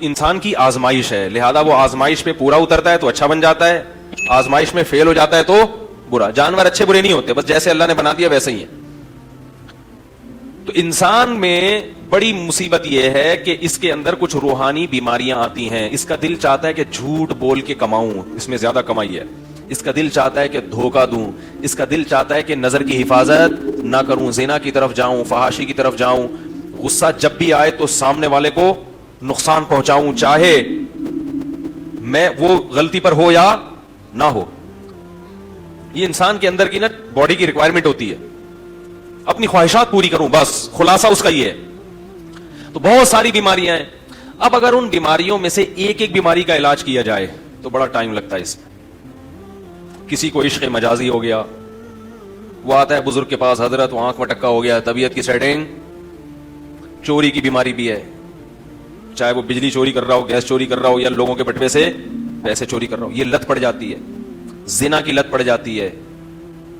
انسان کی آزمائش ہے, لہذا وہ آزمائش پہ پورا اترتا ہے تو اچھا بن جاتا ہے, آزمائش میں فیل ہو جاتا ہے تو برا. جانور اچھے برے نہیں ہوتے, بس جیسے اللہ نے بنا دیا ویسے ہی ہے. تو انسان میں بڑی مصیبت یہ ہے کہ اس کے اندر کچھ روحانی بیماریاں آتی ہیں. اس کا دل چاہتا ہے کہ جھوٹ بول کے کماؤں, اس میں زیادہ کمائی ہے. اس کا دل چاہتا ہے کہ دھوکہ دوں. اس کا دل چاہتا ہے کہ نظر کی حفاظت نہ کروں, زنا کی طرف جاؤں, فحاشی کی طرف جاؤں. غصہ جب بھی آئے تو سامنے والے کو نقصان پہنچاؤں, چاہے میں وہ غلطی پر ہو یا نہ ہو. یہ انسان کے اندر کی نا باڈی کی ریکوائرمنٹ ہوتی ہے, اپنی خواہشات پوری کروں, بس خلاصہ اس کا یہ ہے. تو بہت ساری بیماریاں ہیں. اب اگر ان بیماریوں میں سے ایک ایک بیماری کا علاج کیا جائے تو بڑا ٹائم لگتا ہے اس میں. کسی کو عشق مجازی ہو گیا, وہ آتا ہے بزرگ کے پاس, حضرت وہ آنکھ میں ٹکا ہو گیا, طبیعت کی سیٹنگ. چوری کی بیماری بھی ہے, چاہے وہ بجلی چوری کر رہا ہو, گیس چوری کر رہا ہو, یا لوگوں کے بٹوے سے پیسے چوری کر رہا ہو, یہ لت پڑ جاتی ہے. زنا کی لت پڑ جاتی ہے,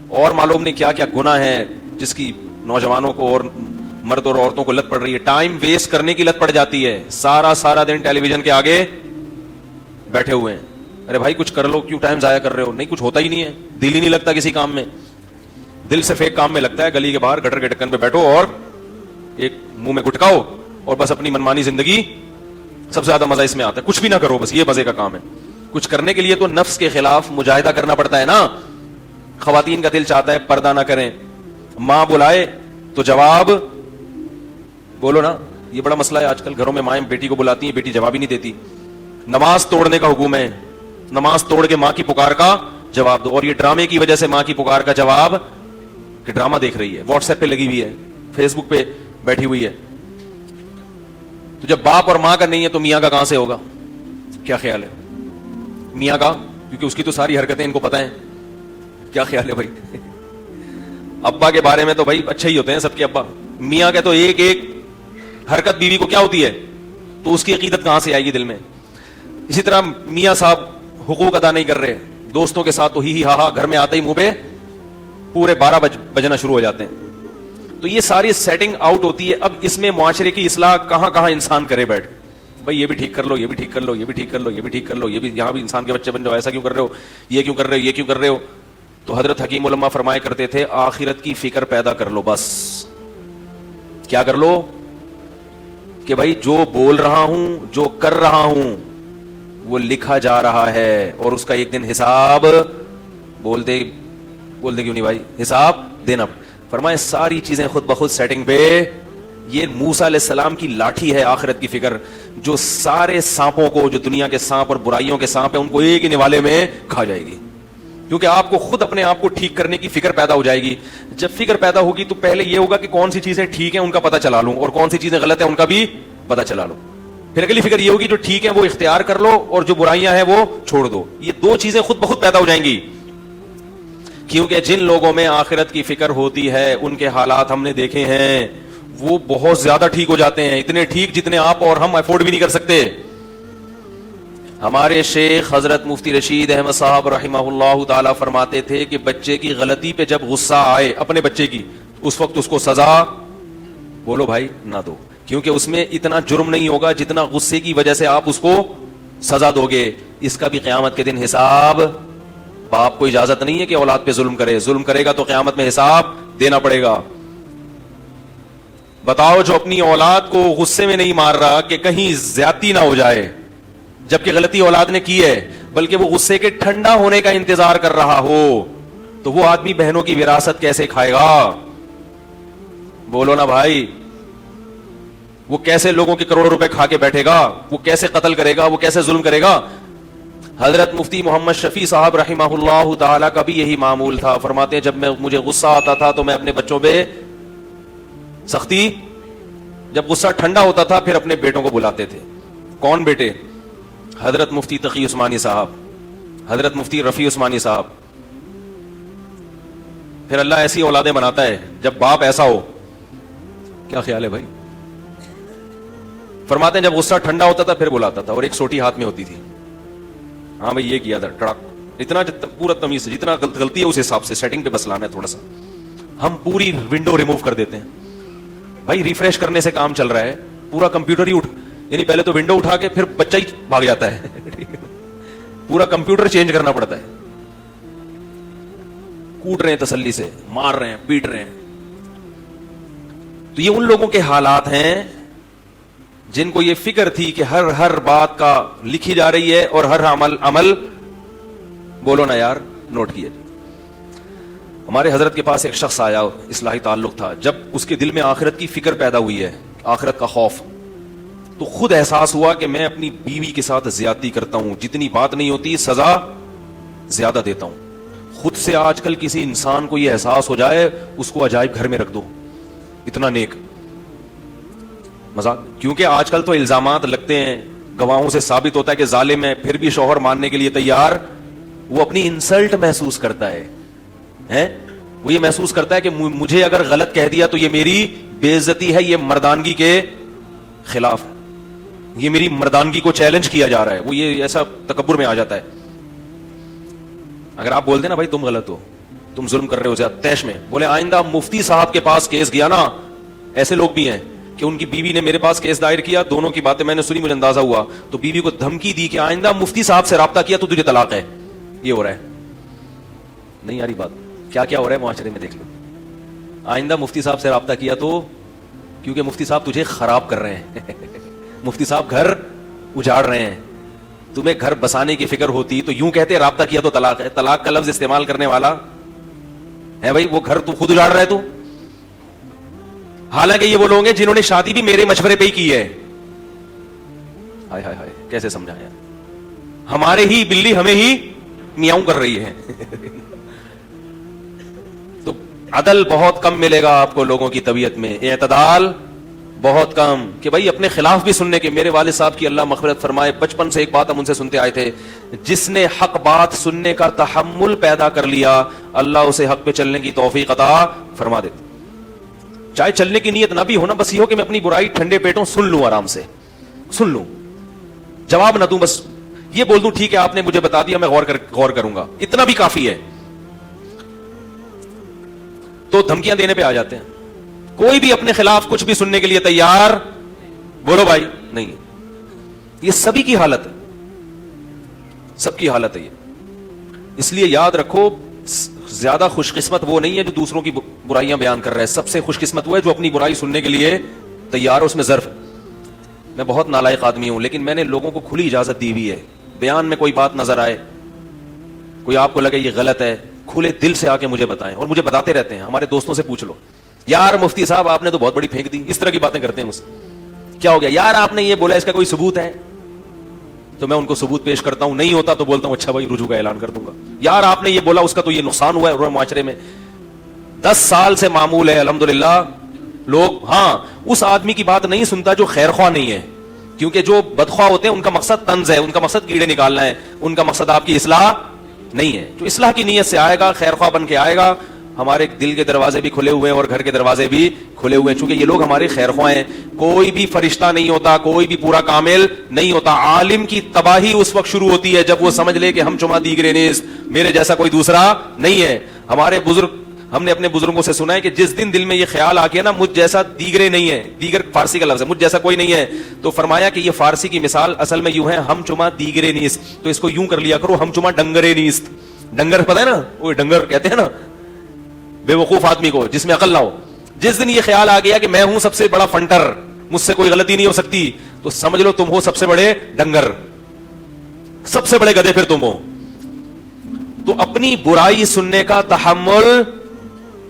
اور معلوم نہیں کیا کیا گناہ ہے جس کی نوجوانوں کو اور مرد اور عورتوں کو لت پڑ رہی ہے. ٹائم ویسٹ کرنے کی لت پڑ جاتی ہے, سارا دن ٹیلی ویژن کے آگے بیٹھے ہوئے ہیں. ارے بھائی کچھ کر لو, کیوں ٹائم ضائع کر رہے ہو؟ نہیں, کچھ ہوتا ہی نہیں ہے, دل ہی نہیں لگتا کسی کام میں. دل صرف ایک کام میں لگتا ہے, گلی کے باہر گٹر کے ڈھکن پہ بیٹھو اور ایک منہ میں گٹکاؤ اور بس اپنی منمانی زندگی. سب سے زیادہ مزہ اس میں آتا ہے, کچھ بھی نہ کرو, بس یہ مزے کا کام ہے. کچھ کرنے کے لیے تو نفس کے خلاف مجاہدہ کرنا پڑتا ہے نا. خواتین کا دل چاہتا ہے پردہ نہ کریں, ماں بلائے تو جواب بولو نا. یہ بڑا مسئلہ ہے آج کل گھروں میں, مائیں بیٹی کو بلاتی ہیں, بیٹی جواب ہی نہیں دیتی. نماز توڑنے کا حکم ہے, نماز توڑ کے ماں کی پکار کا جواب دو. اور یہ ڈرامے کی وجہ سے ماں کی پکار کا جواب کہ ڈرامہ دیکھ رہی ہے, واٹس ایپ پہ لگی ہوئی ہے, فیس بک پہ بیٹھی ہوئی ہے. تو جب باپ اور ماں کا نہیں ہے تو میاں کا کہاں سے ہوگا؟ کیا خیال ہے میاں کا؟ کیونکہ اس کی تو ساری حرکتیں ان کو پتہ ہیں. کیا خیال ہے بھائی؟ ابا کے بارے میں تو بھائی اچھے ہی ہوتے ہیں سب کے ابا. میاں کے تو ایک ایک حرکت بیوی کو کیا ہوتی ہے, تو اس کی عقیدت کہاں سے آئے گی دل میں؟ اسی طرح میاں صاحب حقوق ادا نہیں کر رہے, دوستوں کے ساتھ تو ہی ہا, گھر میں آتے ہی منہ پہ پورے 12 بجنا شروع ہو جاتے ہیں. تو یہ ساری سیٹنگ آؤٹ ہوتی ہے. اب اس میں معاشرے کی اصلاح کہاں کہاں انسان کرے بیٹھ, بھائی یہ بھی ٹھیک کر لو, یہ بھی ٹھیک کر لو, یہ بھی ٹھیک کر لو, یہ بھی ٹھیک کر لو, یہ بھی یہاں بھی انسان کے بچے بن جاؤ, ایسا کیوں کر رہے ہو, یہ کیوں کر رہے ہو, یہ کیوں کر رہے ہو. تو حضرت حکیم علماء فرمایا کرتے تھے آخرت کی فکر پیدا کر لو. بس کیا کر لو کہ بھائی جو بول رہا ہوں, جو کر رہا ہوں, وہ لکھا جا رہا ہے اور اس کا ایک دن حساب بول دے کیوں نہیں بھائی, حساب دینا. فرمائے ساری چیزیں خود بخود سیٹنگ پہ. یہ موسیٰ علیہ السلام کی لاٹھی ہے آخرت کی فکر, جو سارے سانپوں کو, جو دنیا کے سانپ اور برائیوں کے سانپ ہیں, ان کو ایک ہی نوالے میں کھا جائے گی. کیونکہ آپ کو خود اپنے آپ کو ٹھیک کرنے کی فکر پیدا ہو جائے گی. جب فکر پیدا ہوگی تو پہلے یہ ہوگا کہ کون سی چیزیں ٹھیک ہیں ان کا پتہ چلا لوں, اور کون سی چیزیں غلط ہیں ان کا بھی پتہ چلا لوں. پھر اگلی فکر یہ ہوگی جو ٹھیک ہے وہ اختیار کر لو اور جو برائیاں ہیں وہ چھوڑ دو. یہ دو چیزیں خود بخود پیدا ہو جائیں گی. کیونکہ جن لوگوں میں آخرت کی فکر ہوتی ہے ان کے حالات ہم نے دیکھے ہیں, وہ بہت زیادہ ٹھیک ہو جاتے ہیں, اتنے ٹھیک جتنے آپ اور ہم افورڈ بھی نہیں کر سکتے. ہمارے شیخ حضرت مفتی رشید احمد صاحب رحمہ اللہ تعالی فرماتے تھے کہ بچے کی غلطی پہ جب غصہ آئے اپنے بچے کی, اس وقت اس کو سزا بولو بھائی نہ دو, کیونکہ اس میں اتنا جرم نہیں ہوگا جتنا غصے کی وجہ سے آپ اس کو سزا دو گے. اس کا بھی قیامت کے دن حساب. باپ کو اجازت نہیں ہے کہ اولاد پہ ظلم کرے, ظلم کرے گا تو قیامت میں حساب دینا پڑے گا. بتاؤ جو اپنی اولاد کو غصے میں نہیں مار رہا کہ کہیں زیادتی نہ ہو جائے, جبکہ غلطی اولاد نے کی ہے, بلکہ وہ غصے کے ٹھنڈا ہونے کا انتظار کر رہا ہو, تو وہ آدمی بہنوں کی وراثت کیسے کھائے گا؟ بولو نا بھائی. وہ کیسے لوگوں کے کروڑوں روپے کھا کے بیٹھے گا, وہ کیسے قتل کرے گا, وہ کیسے ظلم کرے گا؟ حضرت مفتی محمد شفیع صاحب رحمہ اللہ تعالی کا بھی یہی معمول تھا. فرماتے ہیں جب مجھے غصہ آتا تھا تو میں اپنے بچوں پہ سختی, جب غصہ ٹھنڈا ہوتا تھا پھر اپنے بیٹوں کو بلاتے تھے. کون بیٹے؟ حضرت مفتی تقی عثمانی صاحب, حضرت مفتی رفیع عثمانی صاحب. پھر اللہ ایسی اولادیں بناتا ہے جب باپ ایسا ہو. کیا خیال ہے بھائی؟ فرماتے ہیں جب غصہ ٹھنڈا ہوتا تھا پھر بلاتا تھا, اور ایک سوٹی ہاتھ میں ہوتی تھی. ہاں بھائی یہ کیا تھا, ٹڑک, اتنا پورا تمیز, جتنا غلطی ہے اس حساب سے سیٹنگ پہ بس لانا ہے تھوڑا سا. ہم پوری ونڈو ریموو کر دیتے ہیں بھائی, ریفریش کرنے سے کام چل رہا ہے, پورا کمپیوٹر ہی یعنی پہلے تو ونڈو اٹھا کے پھر بچہ ہی بھاگ جاتا ہے پورا کمپیوٹر چینج کرنا پڑتا ہے. کوٹ رہے ہیں تسلی سے, مار رہے ہیں, پیٹ رہے ہیں. تو یہ ان لوگوں کے حالات ہیں جن کو یہ فکر تھی کہ ہر بات کا لکھی جا رہی ہے اور ہر عمل بولو نا یار نوٹ کیے. ہمارے حضرت کے پاس ایک شخص آیا, اصلاحی تعلق تھا. جب اس کے دل میں آخرت کی فکر پیدا ہوئی ہے, آخرت کا خوف, تو خود احساس ہوا کہ میں اپنی بیوی کے ساتھ زیادتی کرتا ہوں, جتنی بات نہیں ہوتی سزا زیادہ دیتا ہوں. خود سے آج کل کسی انسان کو یہ احساس ہو جائے, اس کو عجائب گھر میں رکھ دو, اتنا نیک. مذاق, کیونکہ آج کل تو الزامات لگتے ہیں, گواہوں سے ثابت ہوتا ہے کہ ظالم ہے, پھر بھی شوہر ماننے کے لیے تیار. وہ اپنی انسلٹ محسوس کرتا ہے, وہ یہ محسوس کرتا ہے کہ مجھے اگر غلط کہہ دیا تو یہ میری بے عزتی ہے, یہ مردانگی کے خلاف ہے, یہ میری مردانگی کو چیلنج کیا جا رہا ہے. وہ یہ ایسا تکبر میں آ جاتا ہے. اگر آپ بول دیں نا بھائی تم غلط ہو, تم ظلم کر رہے ہو زیادہ, تیش میں بولے آئندہ مفتی صاحب کے پاس کیس گیا نا, ایسے لوگ بھی ہیں کہ ان کی بیوی نے میرے پاس کیس دائر کیا, دونوں کی باتیں میں نے سنی, مجھے اندازہ ہوا, تو بیوی کو دھمکی دی کہ آئندہ مفتی صاحب سے رابطہ کیا تو تجھے طلاق ہے. یہ ہو رہا ہے, نہیں آ رہی بات, کیا کیا ہو رہا ہے معاشرے میں دیکھ لو. آئندہ مفتی صاحب سے رابطہ کیا تو, کیونکہ مفتی صاحب تجھے خراب کر رہے ہیں مفتی صاحب گھر اجاڑ رہے ہیں, تمہیں گھر بسانے کی فکر ہوتی تو یوں کہتے رابطہ کیا تو طلاق ہے. طلاق کا لفظ استعمال کرنے والا ہے بھائی, وہ گھر تو خود اجاڑ رہا ہے تو. حالانکہ یہ وہ لوگ ہیں جنہوں نے شادی بھی میرے مشورے پہ ہی کی ہے. ہائے ہائے ہائے, کیسے سمجھایا, ہمارے ہی بلی ہمیں ہی میاؤں کر رہی ہے تو عدل بہت کم ملے گا آپ کو لوگوں کی طبیعت میں, اعتدال بہت کم. کہ بھائی اپنے خلاف بھی سننے کے, میرے والد صاحب کی اللہ مغفرت فرمائے, بچپن سے ایک بات ہم ان سے سنتے آئے تھے, جس نے حق بات سننے کا تحمل پیدا کر لیا اللہ اسے حق پہ چلنے کی توفیق عطا فرما دیتے. چاہے چلنے کی نیت نہ بھی ہونا, بس یہ ہو کہ میں اپنی برائی ٹھنڈے پیٹوں سن لوں, آرام سے سن لوں, جواب نہ دوں, بس یہ بول دوں ٹھیک ہے آپ نے مجھے بتا دیا, میں غور کروں گا, اتنا بھی کافی ہے. تو دھمکیاں دینے پہ آ جاتے ہیں. کوئی بھی اپنے خلاف کچھ بھی سننے کے لیے تیار, بولو بھائی نہیں. یہ سبھی کی حالت ہے, سب کی حالت ہے یہ. اس لیے یاد رکھو, زیادہ خوش قسمت وہ نہیں ہے جو دوسروں کی برائیاں بیان کر رہا ہے, سب سے خوش قسمت وہ ہے جو اپنی برائی سننے کے لیے تیار ہے. اس میں ظرف, میں بہت نالائق آدمی ہوں لیکن میں نے لوگوں کو کھلی اجازت دی ہوئی ہے, بیان میں کوئی بات نظر آئے, کوئی آپ کو لگے یہ غلط ہے, کھلے دل سے آ کے مجھے بتائیں, اور مجھے بتاتے رہتے ہیں. ہمارے دوستوں سے پوچھ لو, یار مفتی صاحب آپ نے تو بہت بڑی پھینک دی, اس طرح کی باتیں کرتے ہیں مجھ سے. کیا ہو گیا یار, آپ نے یہ بولا, اس کا کوئی ثبوت ہے؟ تو میں ان کو ثبوت پیش کرتا ہوں, نہیں ہوتا تو بولتا ہوں اچھا بھائی رجوع کا اعلان کر دوں گا. یار آپ نے یہ بولا, اس کا تو یہ نقصان ہوا ہے معاشرے میں. 10 سال سے معمول ہے الحمدللہ. لوگ ہاں اس آدمی کی بات نہیں سنتا جو خیر خواہ نہیں ہے, کیونکہ جو بدخواہ ہوتے ہیں ان کا مقصد طنز ہے, ان کا مقصد کیڑے نکالنا ہے, ان کا مقصد آپ کی اصلاح نہیں ہے. جو اصلاح کی نیت سے آئے گا, خیر خواہ بن کے آئے گا, ہمارے دل کے دروازے بھی کھلے ہوئے ہیں اور گھر کے دروازے بھی کھلے ہوئے ہیں, چونکہ یہ لوگ ہمارے خیر خواہ ہیں. کوئی بھی فرشتہ نہیں ہوتا, کوئی بھی پورا کامل نہیں ہوتا. عالم کی تباہی اس وقت شروع ہوتی ہے جب وہ سمجھ لے کہ ہم چما دیگرے نیست, میرے جیسا کوئی دوسرا نہیں ہے. ہمارے بزرگ, ہم نے اپنے بزرگوں سے سنا ہے کہ جس دن دل میں یہ خیال آ گیا نا مجھ جیسا دیگرے نہیں ہے, دیگر فارسی کا لفظ ہے, مجھ جیسا کوئی نہیں ہے, تو فرمایا کہ یہ فارسی کی مثال اصل میں یوں ہے, ہم چما دیگرے نیست. تو اس کو یوں کر لیا کرو, ہم چما ڈنگرے نیست. ڈنگر پتہ ہے نا, وہ ڈنگر کہتے ہیں نا بے وقوف آدمی کو جس میں عقل نہ ہو. جس دن یہ خیال آ گیا کہ میں ہوں سب سے بڑا فنٹر, مجھ سے کوئی غلطی نہیں ہو سکتی, تو سمجھ لو تم ہو سب سے بڑے ڈنگر, سب سے بڑے گدھے پھر تم ہو. تو اپنی برائی سننے کا تحمل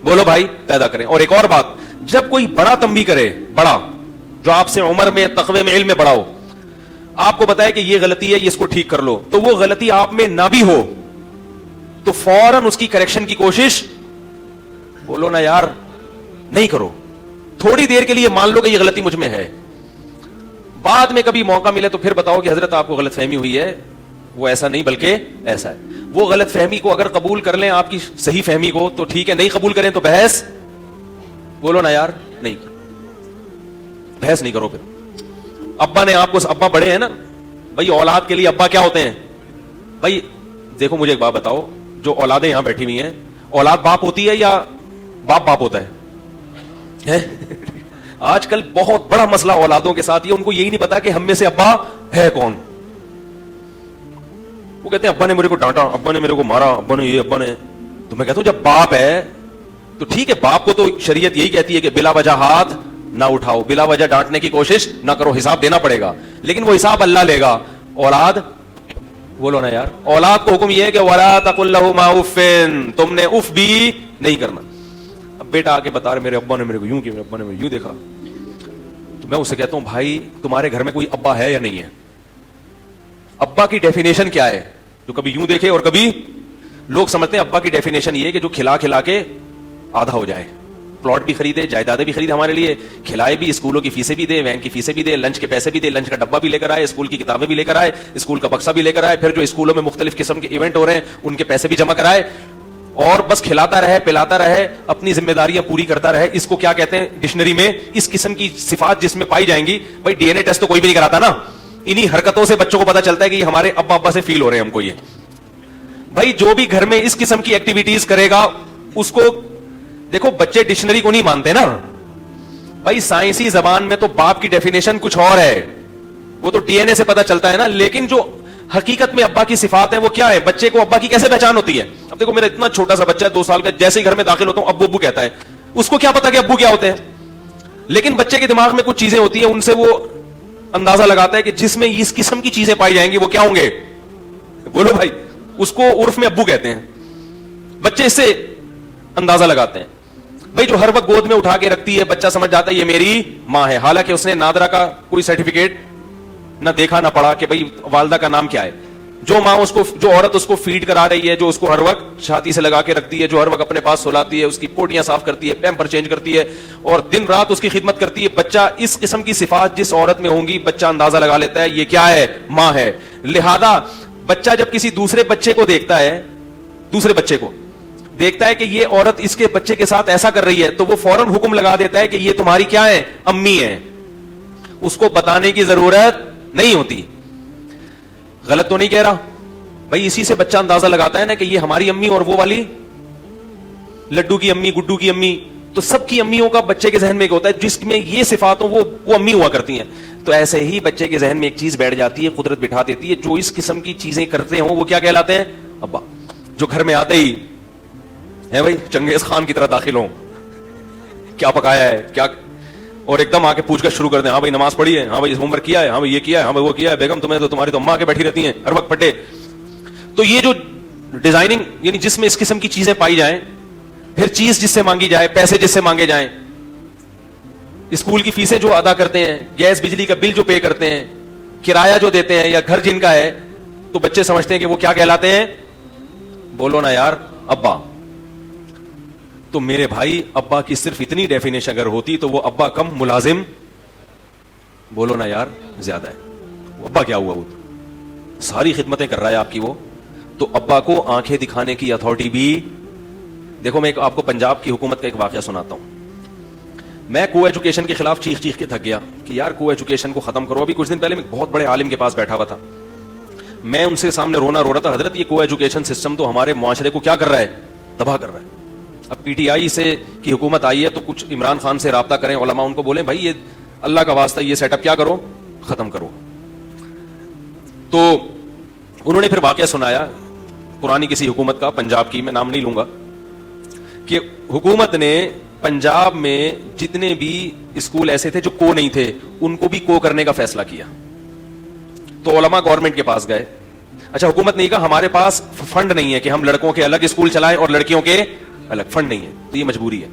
بولو بھائی پیدا کریں. اور ایک اور بات, جب کوئی بڑا تنبیہ کرے, بڑا جو آپ سے عمر میں, تقوی میں, علم میں بڑا ہو, آپ کو بتائے کہ یہ غلطی ہے, یہ اس کو ٹھیک کر لو, تو وہ غلطی آپ میں نہ بھی ہو تو فوراً اس کی کریکشن کی کوشش, بولو نا یار نہیں کرو, تھوڑی دیر کے لیے مان لو کہ یہ غلطی مجھ میں ہے, بعد میں کبھی موقع ملے تو پھر بتاؤ کہ حضرت آپ کو غلط فہمی ہوئی ہے, وہ ایسا نہیں بلکہ ایسا ہے. وہ غلط فہمی کو اگر قبول کر لیں آپ کی صحیح فہمی کو تو ٹھیک ہے, نہیں قبول کریں تو بحث, بولو نا یار نہیں, بحث نہیں کرو. پھر ابا نے آپ کو, ابا بڑے ہیں نا بھائی, اولاد کے لیے ابا کیا ہوتے ہیں بھائی. دیکھو مجھے ایک بات بتاؤ, جو اولادیں یہاں بیٹھی ہوئی ہیں, اولاد باپ ہوتی ہے یا باپ باپ ہوتا ہے؟ آج کل بہت بڑا مسئلہ اولادوں کے ساتھ یہ، ان کو یہی نہیں پتا کہ ہم میں سے ابا ہے کون. وہ کہتے ہیں ابا نے میرے کو ڈانٹا، ابا نے میرے کو مارا، ابا نے یہ، ابا نے. تو میں کہتا ہوں جب باپ ہے تو ٹھیک ہے، باپ کو تو شریعت یہی کہتی ہے کہ بلا وجہ ہاتھ نہ اٹھاؤ، بلا وجہ ڈانٹنے کی کوشش نہ کرو، حساب دینا پڑے گا، لیکن وہ حساب اللہ لے گا. اولاد بولو نا یار، اولاد کو حکم یہ ہے کہ وَلَا تَقُلْ لَهُمَا اُفٍّ، تم نے اف بھی نہیں کرنا. اب بیٹا آ کے بتا رہے میرے ابا نے میرے کو یوں کیا، میرے ابا نے مجھے یوں دیکھا، تو میں اسے کہتا ہوں بھائی تمہارے گھر میں کوئی ابا ہے یا نہیں ہے؟ ابا کی ڈیفینیشن کیا ہے؟ جو کبھی یوں دیکھے اور کبھی، لوگ سمجھتے ہیں ابا کی ڈیفینیشن یہ ہے کہ جو کھلا کھلا کے آدھا ہو جائے، پلاٹ بھی خریدے، جائیدادیں بھی خریدے ہمارے لیے، کھلائے بھی، اسکولوں کی فیسیں بھی دے، وین کی فیسیں بھی دے، لنچ کے پیسے بھی دے، لنچ کا ڈبہ بھی لے کر آئے، اسکول کی کتابیں بھی لے کر آئے، اسکول کا بکسا بھی لے کر آئے، پھر جو اسکولوں میں مختلف قسم کے ایونٹ ہو رہے ہیں ان کے پیسے بھی جمع کرائے، اور بس کھلاتا رہے، پلاتا رہے، اپنی ذمہ داریاں پوری کرتا رہے. اس کو کیا کہتے ہیں ڈکشنری میں؟ اس قسم کی صفات جس میں پائی جائیں گی. بھائی ڈی این اے ٹیسٹ تو کوئی بھی نہیں کراتا نا، انہی حرکتوں سے بچوں کو پتا چلتا ہے کہ یہ ہمارے ابا ابا سے فیل ہو رہے ہیں ہم کو. یہ بھائی جو بھی گھر میں اس قسم کی ایکٹیویٹیز کرے گا اس کو دیکھو، بچے ڈکشنری کو نہیں مانتے نا بھائی، سائنسی زبان میں تو باپ کی ڈیفینیشن کچھ اور ہے، وہ تو ڈی این اے سے پتا چلتا ہے نا، لیکن جو حقیقت میں ابا کی صفات ہیں وہ کیا ہے؟ بچے کو ابا کی کیسے پہچان ہوتی ہے؟ اب دیکھو میرا اتنا چھوٹا سا بچہ ہے 2 سال کا، جیسے ہی گھر میں داخل ہوتا ہوں ابو ابو کہتا ہے، اس کو کیا پتا کہ ابو کیا ہوتے ہیں؟ لیکن بچے کے دماغ میں کچھ چیزیں ہوتی ہیں، ان سے وہ اندازہ لگاتا ہے کہ جس میں اس قسم کی چیزیں پائی جائیں گی وہ کیا ہوں گے؟ بولو بھائی، اس کو عرف میں ابو کہتے ہیں. بچے اس سے اندازہ لگاتے ہیں. بھائی جو ہر وقت گود میں اٹھا کے رکھتی ہے، بچہ سمجھ جاتا ہے یہ میری ماں ہے، حالانکہ اس نے نادرا کا کوئی سرٹیفکیٹ نہ دیکھا نہ پڑھا کہ بھائی والدہ کا نام کیا ہے. جو ماں اس کو، جو عورت اس کو فیڈ کرا رہی ہے، جو اس کو ہر وقت چھاتی سے لگا کے رکھتی ہے، جو ہر وقت اپنے پاس سلاتی ہے، اس کی پوٹیاں صاف کرتی ہے، پیمپر چینج کرتی ہے اور دن رات اس کی خدمت کرتی ہے، بچہ اس قسم کی صفات جس عورت میں ہوں گی بچہ اندازہ لگا لیتا ہے یہ کیا ہے؟ ماں ہے. لہذا بچہ جب کسی دوسرے بچے کو دیکھتا ہے، دوسرے بچے کو دیکھتا ہے کہ یہ عورت اس کے بچے کے ساتھ ایسا کر رہی ہے، تو وہ فوراً حکم لگا دیتا ہے کہ یہ تمہاری کیا ہے؟ امی ہے. اس کو بتانے کی ضرورت نہیں ہوتی. غلط تو نہیں کہہ رہا بھائی؟ اسی سے بچہ اندازہ لگاتا ہے نا کہ یہ ہماری امی اور وہ والی لڈو کی امی، گڈو کی امی. تو سب کی امیوں کا بچے کے ذہن میں ایک ہوتا ہے جس میں یہ صفات ہوں وہ امی ہوا کرتی ہیں. تو ایسے ہی بچے کے ذہن میں ایک چیز بیٹھ جاتی ہے، قدرت بٹھا دیتی ہے، جو اس قسم کی چیزیں کرتے ہوں وہ کیا کہلاتے ہیں؟ ابا. جو گھر میں آتے ہی ہے بھائی چنگیز خان کی طرح داخل ہوں، کیا پکایا ہے کیا، اور ایک دم آ کے پوچھ کر شروع کر دیں، ہاں بھائی نماز پڑھی ہے، ہاں بھائی ہوم ورک کیا ہے، ہاں بھائی یہ کیا ہے، ہاں بھائی وہ کیا ہے، بیگم تمہیں تو تمہاری تو اماں کے بیٹھی رہتی ہیں ہر وقت پھٹے. تو یہ جو ڈیزائننگ یعنی جس میں اس قسم کی چیزیں پائی جائیں، پھر چیز جس سے مانگی جائے، پیسے جس سے مانگے جائیں، اسکول کی فیسیں جو ادا کرتے ہیں، گیس بجلی کا بل جو پے کرتے ہیں، کرایہ جو دیتے ہیں یا گھر جن کا ہے، تو بچے سمجھتے ہیں کہ وہ کیا کہلاتے ہیں؟ بولو نا یار، ابا. تو میرے بھائی ابا کی صرف اتنی ڈیفینیشن اگر ہوتی تو وہ ابا کم ملازم، بولو نا یار، زیادہ ہے. وہ ابا کیا ہوا؟ وہ ساری خدمتیں کر رہا ہے آپ کی. وہ تو ابا کو آنکھیں دکھانے کی اتھارٹی بھی. دیکھو میں آپ کو پنجاب کی حکومت کا ایک واقعہ سناتا ہوں. میں کو ایجوکیشن کے خلاف چیخ چیخ کے تھک گیا کہ یار کو ایجوکیشن کو ختم کرو. ابھی کچھ دن پہلے میں بہت بڑے عالم کے پاس بیٹھا ہوا تھا، میں ان سے سامنے رونا رو رہا تھا، حضرت یہ کو ایجوکیشن سسٹم تو ہمارے معاشرے کو کیا کر رہا ہے؟ تباہ کر رہا ہے. اب پی ٹی آئی سے کی حکومت آئی ہے تو کچھ عمران خان سے رابطہ کریں، علماء ان کو بولیں بھائی یہ اللہ کا واسطہ یہ سیٹ اپ کیا کرو، ختم کرو. تو انہوں نے پھر واقعہ سنایا پرانی کسی حکومت کا، پنجاب کی، میں نام نہیں لوں گا، کہ حکومت نے پنجاب میں جتنے بھی اسکول ایسے تھے جو کو نہیں تھے ان کو بھی کو کرنے کا فیصلہ کیا. تو علماء گورنمنٹ کے پاس گئے. اچھا حکومت نے کہا ہمارے پاس فنڈ نہیں ہے کہ ہم لڑکوں کے الگ اسکول چلائیں اور لڑکیوں کے الگ، فنڈ نہیں ہے تو یہ مجبوری ہے.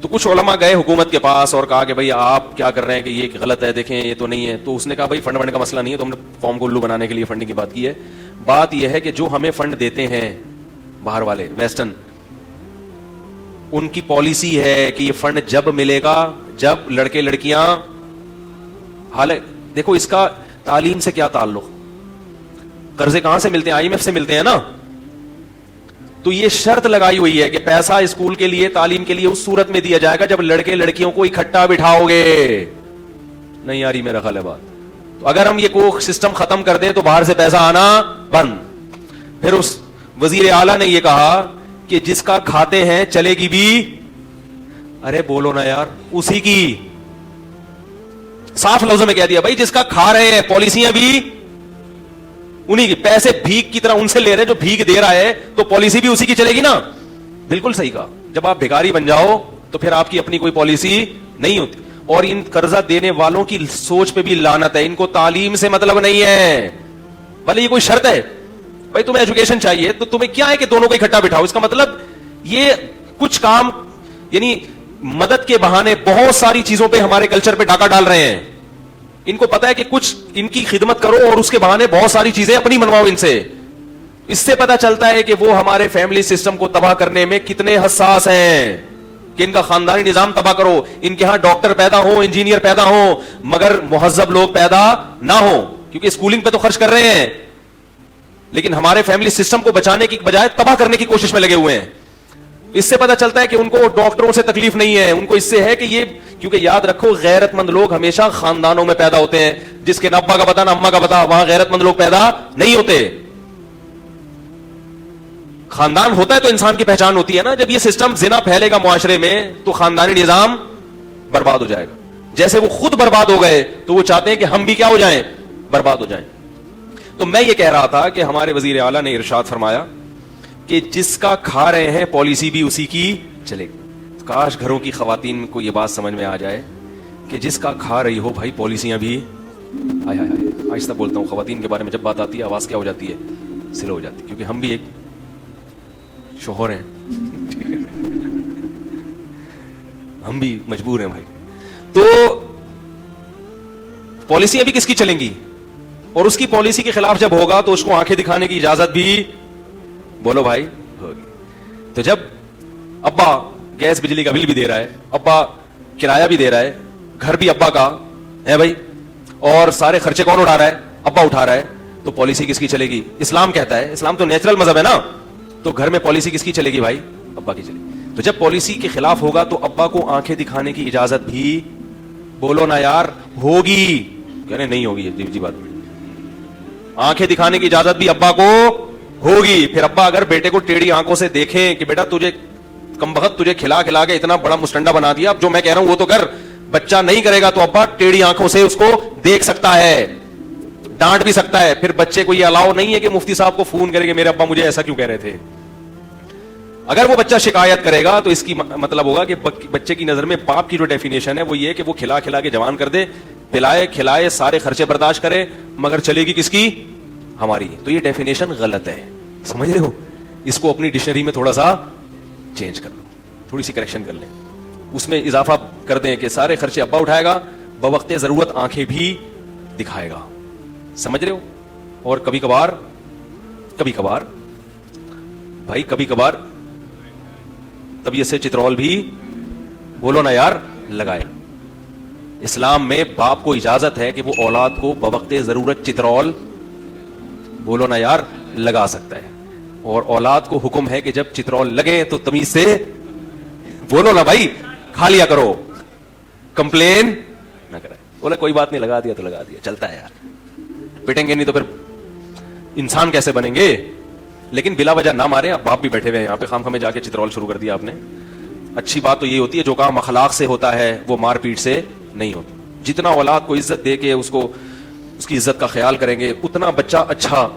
تو کچھ علماء گئے حکومت کے پاس اور کہا کہ بھئی آپ کیا کر رہے ہیں کہ یہ غلط ہے، دیکھیں یہ تو نہیں ہے. تو اس نے کہا بھئی فنڈ کا مسئلہ نہیں ہے، تو ہم نے فارم کو الو بنانے کے لیے فنڈنگ کی بات کی ہے. بات یہ ہے کہ جو ہمیں فنڈ دیتے ہیں باہر والے ویسٹرن، ان کی پالیسی ہے کہ یہ فنڈ جب ملے گا جب لڑکے لڑکیاں، حالانکہ دیکھو اس کا تعلیم سے کیا تعلق، قرضے کہاں سے ملتے ہیں؟ آئی ایم ایف سے ملتے ہیں نا. تو یہ شرط لگائی ہوئی ہے کہ پیسہ اسکول کے لیے، تعلیم کے لیے اس صورت میں دیا جائے گا جب لڑکے لڑکیوں کو اکٹھا بٹھاؤ گے. نہیں آ رہی میرا خیال ہے بات. تو اگر ہم یہ کو سسٹم ختم کر دیں تو باہر سے پیسہ آنا بند. پھر اس وزیر اعلیٰ نے یہ کہا کہ جس کا کھاتے ہیں چلے گی بھی ارے بولو نا یار, اسی کی. صاف لفظوں میں کہہ دیا بھائی, جس کا کھا رہے ہیں پالیسیاں بھی انہی کی, پیسے بھیک کی طرح ان سے لے رہے جو بھیک دے رہا ہے, تو پالیسی بھی اسی کی چلے گی نا. بالکل صحیح کہا. جب آپ بھکاری بن جاؤ تو پھر آپ کی اپنی کوئی پالیسی نہیں ہوتی. اور ان قرضہ دینے والوں کی سوچ پہ بھی لعنت ہے, ان کو تعلیم سے مطلب نہیں ہے. بھلے یہ کوئی شرط ہے بھائی تمہیں ایجوکیشن چاہیے, تو تمہیں کیا ہے کہ دونوں کو اکٹھا بٹھاؤ. اس کا مطلب یہ کچھ کام یعنی مدد کے بہانے بہت ساری چیزوں پہ ہمارے کلچر پہ ڈاکہ ڈال رہے ہیں. ان کو پتا ہے کہ کچھ ان کی خدمت کرو اور اس کے بہانے بہت ساری چیزیں اپنی منواؤ ان سے. اس سے پتا چلتا ہے کہ وہ ہمارے فیملی سسٹم کو تباہ کرنے میں کتنے حساس ہیں, کہ ان کا خاندانی نظام تباہ کرو. ان کے ہاں ڈاکٹر پیدا ہو, انجینئر پیدا ہو, مگر مہذب لوگ پیدا نہ ہو, کیونکہ اسکولنگ پہ تو خرچ کر رہے ہیں, لیکن ہمارے فیملی سسٹم کو بچانے کی بجائے تباہ کرنے کی کوشش میں لگے ہوئے ہیں. اس سے پتا چلتا ہے کہ ان کو ڈاکٹروں سے تکلیف نہیں ہے, ان کو اس سے ہے کہ یہ, کیونکہ یاد رکھو غیرت مند لوگ ہمیشہ خاندانوں میں پیدا ہوتے ہیں. جس کے نہ ابا کا پتا نہ اما کا پتا, وہاں غیرت مند لوگ پیدا نہیں ہوتے. خاندان ہوتا ہے تو انسان کی پہچان ہوتی ہے نا. جب یہ سسٹم زنا پھیلے گا معاشرے میں تو خاندانی نظام برباد ہو جائے گا. جیسے وہ خود برباد ہو گئے تو وہ چاہتے ہیں کہ ہم بھی کیا ہو جائیں, برباد ہو جائیں. تو میں یہ کہہ رہا تھا کہ ہمارے وزیر اعلیٰ نے ارشاد فرمایا کہ جس کا کھا رہے ہیں پالیسی بھی اسی کی چلے گی. کاش گھروں کی خواتین کو یہ بات سمجھ میں آ جائے کہ جس کا کھا رہی ہو بھائی پالیسیاں بھی. آہستہ بولتا ہوں, خواتین کے بارے میں جب بات آتی ہے آواز کیا ہو جاتی ہے, سلو ہو جاتی ہے, کیونکہ ہم بھی ایک شوہر ہیں, ہم بھی مجبور ہیں بھائی. تو پالیسیاں بھی کس کی چلیں گی, اور اس کی پالیسی کے خلاف جب ہوگا تو اس کو آنکھیں دکھانے کی اجازت بھی, بولو بھائی, ہوگی. تو جب ابا گیس بجلی کا بل بھی دے رہا ہے, ابا کرایہ بھی دے رہا ہے, گھر بھی ابا کا ہے بھائی, اور سارے خرچے کون اٹھا رہا ہے, ابا اٹھا رہا ہے, تو پالیسی کس کی چلے گی. اسلام کہتا ہے, اسلام تو نیچرل مذہب ہے نا, تو گھر میں پالیسی کس کی چلے گی بھائی, ابا کی چلے گی. تو جب پالیسی کے خلاف ہوگا تو ابا کو آنکھیں دکھانے کی اجازت بھی, بولو نا یار, ہوگی. کہہ رہے نہیں ہوگی, جی بات, آنکھیں دکھانے کی اجازت بھی ابا کو ہوگی. پھر ابا اگر بیٹے کو ٹیڑھی آنکھوں سے دیکھیں کہ بیٹا تجھے کم بخت تجھے کھلا کھلا کے اتنا بڑا مسٹنڈا بنا دیا, اب جو میں کہہ رہا ہوں وہ تو کر, بچہ نہیں کرے گا تو ابا ٹیڑھی آنکھوں سے اس کو دیکھ سکتا ہے, ڈانٹ بھی سکتا ہے. پھر بچے کو یہ الاؤ نہیں ہے کہ مفتی صاحب کو فون کرے کہ میرے ابا مجھے ایسا کیوں کہہ رہے تھے. اگر وہ بچہ شکایت کرے گا تو اس کی مطلب ہوگا کہ بچے کی نظر میں باپ کی جو ڈیفینیشن ہے وہ یہ کہ وہ کھلا کھلا کے جوان کر دے, پلائے کھلائے, سارے خرچے برداشت کرے, مگر چلے گی کس کی, ہماری. تو یہ ڈیفینیشن غلط ہے, سمجھ رہے ہو. اس کو اپنی ڈکشنری میں تھوڑا سا چینج کر لو, تھوڑی سی کریکشن کر لیں, اس میں اضافہ کر دیں کہ سارے خرچے ابا اٹھائے گا, بوقت ضرورت آنکھیں بھی دکھائے گا. سمجھ رہے ہو. اور کبھی کبھار بھائی, کبھی کبھار طبیعت سے چترول بھی, بولو نا یار, لگائے. اسلام میں باپ کو اجازت ہے کہ وہ اولاد کو بوقت ضرورت چترول, بولو نا یار, لگا سکتا ہے. اور اولاد کو حکم ہے کہ جب چترول لگے تو تمیز سے, بولو نا بھائی, کھا لیا کرو, کمپلین نہ کرے. بولا کوئی بات نہیں, لگا دیا تو لگا دیا, چلتا ہے یار, پٹیں گے نہیں تو پھر انسان کیسے بنیں گے. لیکن بلا وجہ نہ مارے. آپ باپ بھی بیٹھے ہوئے یہاں پہ, خام خامے جا کے چترول شروع کر دیا آپ نے. اچھی بات تو یہ ہوتی ہے جو کام اخلاق سے ہوتا ہے وہ مار پیٹ سے نہیں ہوتا. جتنا اولاد کو عزت دے کے اس کی عزت کا خیال کریں گے اتنا بچہ اچھا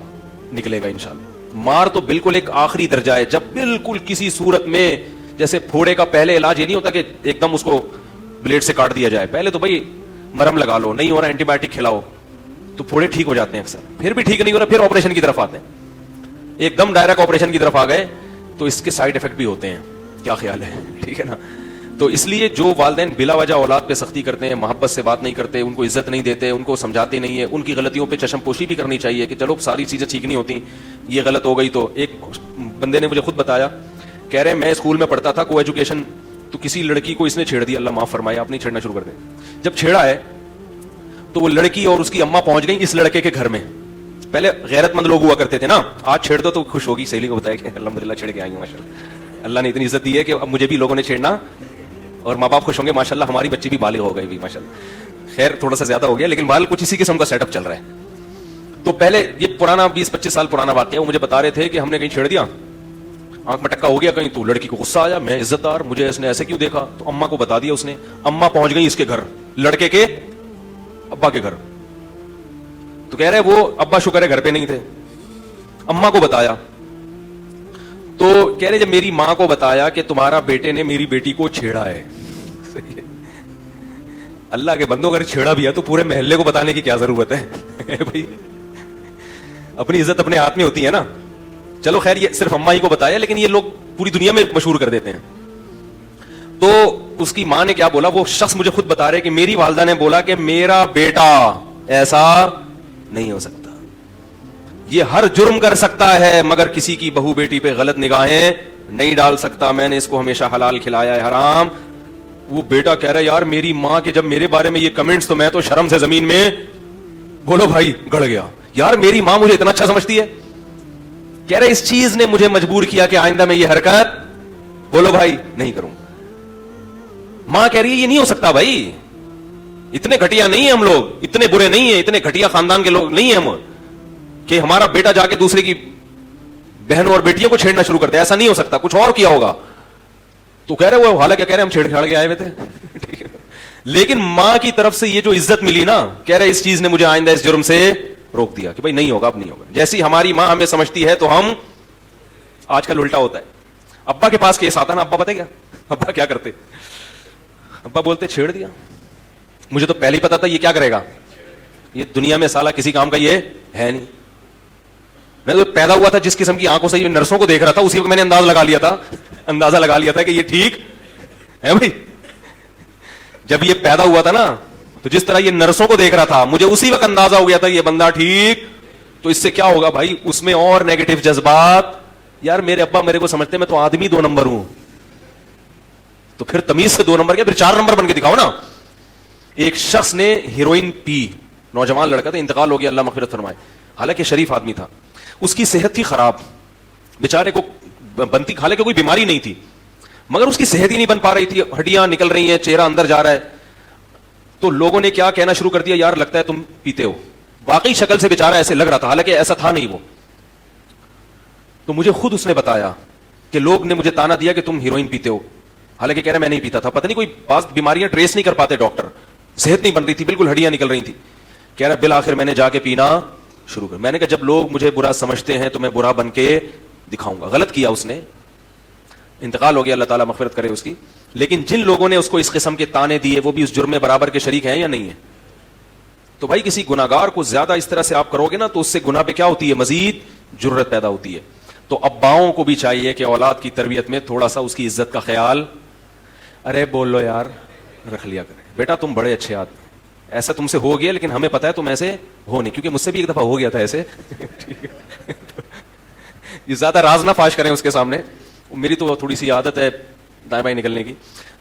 نکلے گا انشاءاللہ. مار تو بالکل ایک آخری درجہ ہے, جب بالکل کسی صورت میں, جیسے پھوڑے کا پہلے علاج یہ نہیں ہوتا کہ ایک دم اس کو بلیڈ سے کاٹ دیا جائے, پہلے تو بھائی مرہم لگا لو, نہیں ہو رہا اینٹی بایوٹک کھلاؤ, تو پھوڑے ٹھیک ہو جاتے ہیں اکثر. پھر بھی ٹھیک نہیں ہو رہا, پھر آپریشن کی طرف آتے ہیں, ایک دم ڈائریکٹ آپریشن کی طرف آ گئے تو اس کے سائڈ افیکٹ بھی ہوتے ہیں. کیا خیال ہے, ٹھیک ہے نا. تو اس لیے جو والدین بلا وجہ اولاد پہ سختی کرتے ہیں, محبت سے بات نہیں کرتے, ان کو عزت نہیں دیتے, ان کو سمجھاتے نہیں ہیں, ان کی غلطیوں پہ چشم پوشی بھی کرنی چاہیے کہ چلو ساری چیزیں ٹھیک نہیں ہوتی, یہ غلط ہو گئی. تو ایک بندے نے مجھے خود بتایا, کہہ رہے میں اسکول میں پڑھتا تھا کو ایجوکیشن, تو کسی لڑکی کو اس نے چھیڑ دیا, اللہ معاف فرمائے, آپ نہیں چھیڑنا شروع کر دیں. جب چھیڑا ہے تو وہ لڑکی اور اس کی اماں پہنچ گئی اس لڑکے کے گھر میں. پہلے غیرت مند لوگ ہوا کرتے تھے نا, آج چھیڑ دو تو خوش ہوگی, سہیلی کو بتایا کہ الحمدللہ چھیڑ کے آئی ہوں, ماشاءاللہ اللہ نے اتنی عزت دی ہے کہ اب مجھے بھی لوگوں نے چھیڑنا, اور ماں باپ خوش ہوں گے ماشاءاللہ, ہماری بچی بھی بالغ ہو گئی بھی ماشاءاللہ. خیر تھوڑا سا زیادہ ہو گیا, لیکن بال کچھ اسی قسم کا سیٹ اپ چل رہا ہے. تو پہلے یہ پرانا 20-25 سال پرانا واقعہ, وہ مجھے بتا رہے تھے کہ ہم نے کہیں چھیڑ دیا, آنکھ میں ٹکا ہو گیا کہیں تو لڑکی کو غصہ آیا, میں عزت دار, مجھے اس نے ایسے کیوں دیکھا, تو اما کو بتا دیا اس نے. اما پہنچ گئی اس کے گھر, لڑکے کے ابا کے گھر. تو کہہ رہے وہ ابا شکر ہے گھر پہ نہیں تھے, اما کو بتایا. تو کہہ رہے جب میری ماں کو بتایا کہ تمہارا بیٹے نے میری بیٹی کو چھیڑا ہے. اللہ کے بندوں اگر چھیڑا بھی ہے تو پورے محلے کو بتانے کی کیا ضرورت ہے بھائی, اپنی عزت اپنے ہاتھ میں ہوتی ہے نا. چلو خیر یہ صرف اما ہی کو بتایا, لیکن یہ لوگ پوری دنیا میں مشہور کر دیتے ہیں. تو اس کی ماں نے کیا بولا, وہ شخص مجھے خود بتا رہے کہ میری والدہ نے بولا کہ میرا بیٹا ایسا نہیں ہو سکتا, یہ ہر جرم کر سکتا ہے مگر کسی کی بہو بیٹی پہ غلط نگاہیں نہیں ڈال سکتا, میں نے اس کو ہمیشہ حلال کھلایا ہے حرام. وہ بیٹا کہہ رہا ہے یار میری ماں کے جب میرے بارے میں یہ کمنٹس, تو میں تو شرم سے زمین میں بولو بھائی گڑ گیا. یار میری ماں مجھے اتنا اچھا سمجھتی ہے. کہہ رہے اس چیز نے مجھے مجبور کیا کہ آئندہ میں یہ حرکت بولو بھائی نہیں کروں. ماں کہہ رہی ہے یہ نہیں ہو سکتا بھائی, اتنے گھٹیا نہیں ہیں ہم لوگ, اتنے برے نہیں ہیں, اتنے گھٹیا خاندان کے لوگ نہیں ہیں ہم کہ ہمارا بیٹا جا کے دوسرے کی بہنوں اور بیٹیوں کو چھیڑنا شروع کرتے. ایسا نہیں ہو سکتا, کچھ اور کیا ہوگا. تو کہہ رہے وہ حالانکہ کہہ رہے ہم چھیڑ چھاڑ کے آئے ہوئے تھے لیکن ماں کی طرف سے یہ جو عزت ملی نا, کہہ رہے اس چیز نے مجھے آئندہ اس جرم سے روک دیا کہ بھائی نہیں ہوگا, اب نہیں ہوگا. جیسی ہماری ماں ہمیں سمجھتی ہے تو ہم, آج کل الٹا ہوتا ہے. ابا کے پاس کیس آتا نا, ابا پتہ کیا ابا کیا کرتے, ابا بولتے چھیڑ دیا, مجھے تو پہلے ہی پتا تھا یہ کیا کرے گا, یہ دنیا میں سالہ کسی کام کا یہ ہے نہیں. میں تو پیدا ہوا تھا جس قسم کی آنکھوں سے یہ نرسوں کو دیکھ رہا تھا, اسی وقت میں نے اندازہ لگا لیا تھا کہ یہ ٹھیک ہے بھائی. جب یہ پیدا ہوا تھا نا تو جس طرح یہ نرسوں کو دیکھ رہا تھا, مجھے اسی وقت اندازہ ہو گیا تھا یہ بندہ ٹھیک. تو اس سے کیا ہوگا بھائی, اس میں اور نیگیٹو جذبات. یار میرے ابا میرے کو سمجھتے میں تو آدمی 2 نمبر ہوں, تو پھر تمیز سے 2 نمبر کیا, پھر 4 نمبر بن کے دکھاؤ نا. ایک شخص نے ہیروئن پی, نوجوان لڑکا تھا, انتقال ہو گیا, اللہ مغفرت فرمائے. حالانکہ شریف آدمی تھا, اس کی صحت تھی خراب, بیچارے کو بنتی, حالانکہ کوئی بیماری نہیں تھی مگر اس کی صحت ہی نہیں بن پا رہی تھی, ہڈیاں نکل رہی ہیں, چہرہ اندر جا رہا ہے. تو لوگوں نے کیا کہنا شروع کر دیا, یار لگتا ہے تم پیتے ہو. واقعی شکل سے بیچارہ ایسے لگ رہا تھا, حالانکہ ایسا تھا نہیں وہ. تو مجھے خود اس نے بتایا کہ لوگ نے مجھے تانا دیا کہ تم ہیروئن پیتے ہو, حالانکہ کہہ رہا میں نہیں پیتا تھا. پتہ نہیں کوئی بعض بیماریاں ٹریس نہیں کر پاتے ڈاکٹر, صحت نہیں بن رہی تھی, بالکل ہڈیاں نکل رہی تھی. کہہ رہا بالآخر میں نے جا کے پینا شروع کر. میں نے کہا جب لوگ مجھے برا سمجھتے ہیں تو میں برا بن کے دکھاؤں گا. غلط کیا اس نے, انتقال ہو گیا, اللہ تعالیٰ مغفرت کرے اس کی. لیکن جن لوگوں نے اس کو اس قسم کے تانے دیے وہ بھی اس جرم میں برابر کے شریک ہیں یا نہیں ہیں. تو بھائی کسی گناہگار کو زیادہ اس طرح سے آپ کرو گے نا تو اس سے گناہ پہ کیا ہوتی ہے, مزید جرت پیدا ہوتی ہے. تو اباؤں کو بھی چاہیے کہ اولاد کی تربیت میں تھوڑا سا اس کی عزت کا خیال, ارے بول لو یار, رکھ لیا کرے. بیٹا تم بڑے اچھے آدمی, ایسا تم سے ہو گیا لیکن ہمیں پتا ہے تم ایسے ہو نہیں, کیونکہ مجھ سے بھی ایک دفعہ ہو گیا تھا ایسے. یہ زیادہ راز نہ فاش کریں اس کے سامنے, میری تو تھوڑی سی عادت ہے دائیں بائیں نکلنے کی.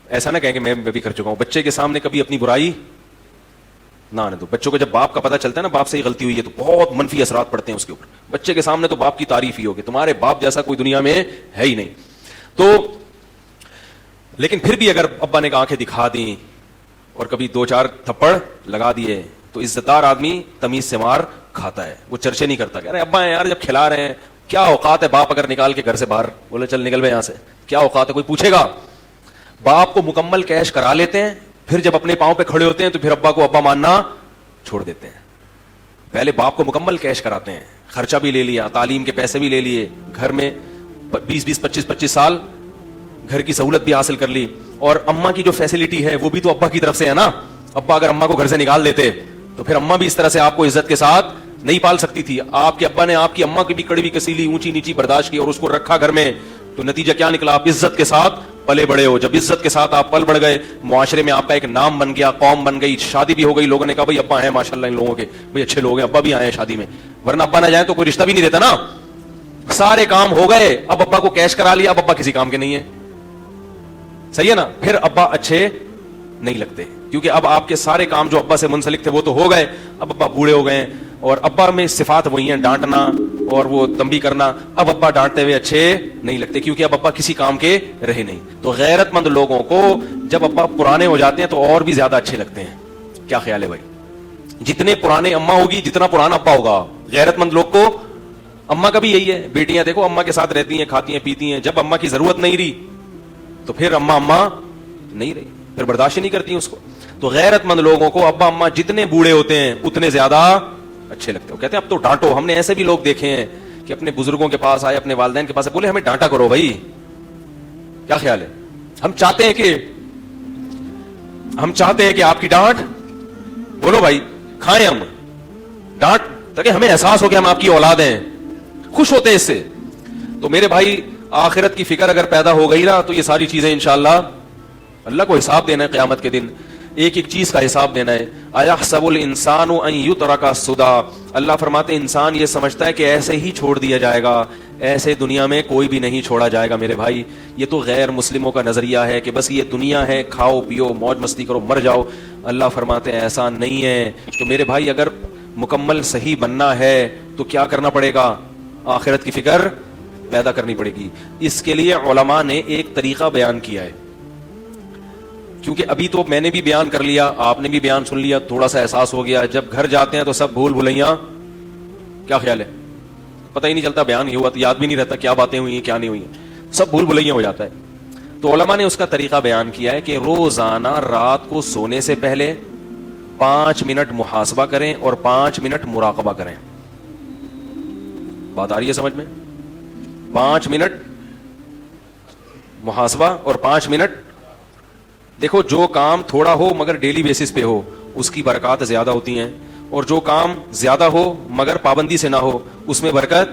ایسا نہ کہیں کہ میں بھی کر چکا ہوں. بچے کے سامنے کبھی اپنی برائی نہ آنے دو. بچوں کو جب باپ کا پتہ چلتا ہے نا باپ سے ہی غلطی ہوئی ہے تو بہت منفی اثرات پڑتے ہیں اس کے اوپر. بچے کے سامنے تو باپ کی تعریف ہی ہوگی, تمہارے باپ جیسا کوئی دنیا میں ہے ہی نہیں. تو لیکن پھر بھی اگر ابا نے آنکھیں دکھا دیں اور کبھی 2-4 تھپڑ لگا دیے تو عزت دار آدمی تمیز سے مار کھاتا ہے, وہ چرچے نہیں کرتا. کہہ رہے ابا ہیں یار جب کھلا رہے ہیں, کیا اوقات ہے باپ اگر نکال کے گھر سے باہر بولے چل نکل بے یہاں سے, کیا اوقات ہے, کوئی پوچھے گا. باپ کو مکمل کیش کرا لیتے ہیں, پھر جب اپنے پاؤں پہ کھڑے ہوتے ہیں تو پھر ابا کو ابا ماننا چھوڑ دیتے ہیں. پہلے باپ کو مکمل کیش کراتے ہیں, خرچہ بھی لے لیا, تعلیم کے پیسے بھی لے لیے, گھر میں 20-20, 25-25 سال گھر کی سہولت بھی حاصل کر لی, اور اماں کی جو فیسلٹی ہے وہ بھی تو ابا کی طرف سے ہے نا. ابا اگر اماں کو گھر سے نکال دیتے تو پھر اماں بھی اس طرح سے آپ کو عزت کے ساتھ نہیں پال سکتی تھی. آپ کے ابا نے آپ کی اماں کی بھی کڑوی کسیلی اونچی نیچی برداشت کی اور اس کو رکھا گھر میں, تو نتیجہ کیا نکلا, آپ عزت کے ساتھ پلے بڑے ہو. جب عزت کے ساتھ آپ پل بڑھ گئے, معاشرے میں آپ کا ایک نام بن گیا, قوم بن گئی, شادی بھی ہو گئی, لوگوں نے کہا بھائی ابا ہیں ماشاءاللہ ان لوگوں کے, بھائی اچھے لوگ ہیں, ابا بھی آئے ہیں شادی میں, ورنہ ابا نہ جائیں تو کوئی رشتہ بھی نہیں دیتا نا. سارے کام ہو گئے, اب ابا کو کیش کرا لیا, اب ابا کسی کام کے نہیں ہے. صحیح ہے نا. پھر ابا اچھے نہیں لگتے کیونکہ اب آپ کے سارے کام جو ابا سے منسلک تھے وہ تو ہو گئے, اب ابا بوڑھے ہو گئے ہیں, اور ابا میں صفات وہی ہیں, ڈانٹنا اور وہ تنبیہ کرنا. اب ابا ڈانٹتے ہوئے اچھے نہیں لگتے کیونکہ اب ابا کسی کام کے رہے نہیں. تو غیرت مند لوگوں کو جب ابا پرانے ہو جاتے ہیں تو اور بھی زیادہ اچھے لگتے ہیں. کیا خیال ہے بھائی, جتنے پرانے اماں ہوگی جتنا پرانا ابا ہوگا, غیرت مند لوگ کو اماں کا بھی یہی ہے, بیٹیاں دیکھو اماں کے ساتھ رہتی ہیں, کھاتی ہیں, پیتی ہیں, جب اماں کی ضرورت نہیں رہی تو پھر اماں نہیں رہی, پھر برداشت نہیں کرتی اس کو. تو غیرت مند لوگوں کو ابا اماں جتنے بوڑھے ہوتے ہیں اتنے زیادہ اچھے لگتے ہیں. کہتے ہیں اب تو ڈانٹو. ہم نے ایسے بھی لوگ دیکھے ہیں کہ اپنے بزرگوں کے پاس آئے, اپنے والدین کے پاس بولے ہمیں ڈانٹا کرو بھائی. کیا خیال ہے؟ ہم چاہتے ہیں کہ آپ کی ڈانٹ, بولو بھائی کھائیں ہم ڈانٹ, تاکہ ہمیں احساس ہو کہ ہم آپ کی اولاد ہیں, خوش ہوتے ہیں اس سے. تو میرے بھائی آخرت کی فکر اگر پیدا ہو گئی نا تو یہ ساری چیزیں انشاءاللہ اللہ کو حساب دینا ہے قیامت کے دن, ایک ایک چیز کا حساب دینا ہے. ایحسب الانسان ان یترک سدی, اللہ فرماتے ہیں انسان یہ سمجھتا ہے کہ ایسے ہی چھوڑ دیا جائے گا, ایسے دنیا میں کوئی بھی نہیں چھوڑا جائے گا. میرے بھائی یہ تو غیر مسلموں کا نظریہ ہے کہ بس یہ دنیا ہے, کھاؤ پیو موج مستی کرو مر جاؤ. اللہ فرماتے ہیں ایسا نہیں ہے. تو میرے بھائی اگر مکمل صحیح بننا ہے تو کیا کرنا پڑے گا؟ آخرت کی فکر پیدا کرنی پڑے گی. اس کے لیے علماء نے ایک طریقہ بیان کیا ہے, کیونکہ ابھی تو میں نے بھی بیان کر لیا, آپ نے بھی بیان سن لیا, تھوڑا سا احساس ہو گیا. جب گھر جاتے ہیں تو سب بھول بھلیاں, کیا خیال ہے؟ پتہ ہی نہیں چلتا, بیان ہی ہوا تو یاد بھی نہیں رہتا کیا باتیں ہوئی ہیں کیا نہیں ہوئی ہیں, سب بھول بھلیاں ہو جاتا ہے. تو علماء نے اس کا طریقہ بیان کیا ہے کہ روزانہ رات کو سونے سے پہلے 5 منٹ محاسبہ کریں اور 5 منٹ مراقبہ کریں. بات آ رہی ہے سمجھ میں؟ 5 منٹ محاسبہ اور 5 منٹ. دیکھو جو کام تھوڑا ہو مگر ڈیلی بیسس پہ ہو اس کی برکات زیادہ ہوتی ہیں, اور جو کام زیادہ ہو مگر پابندی سے نہ ہو اس میں برکت,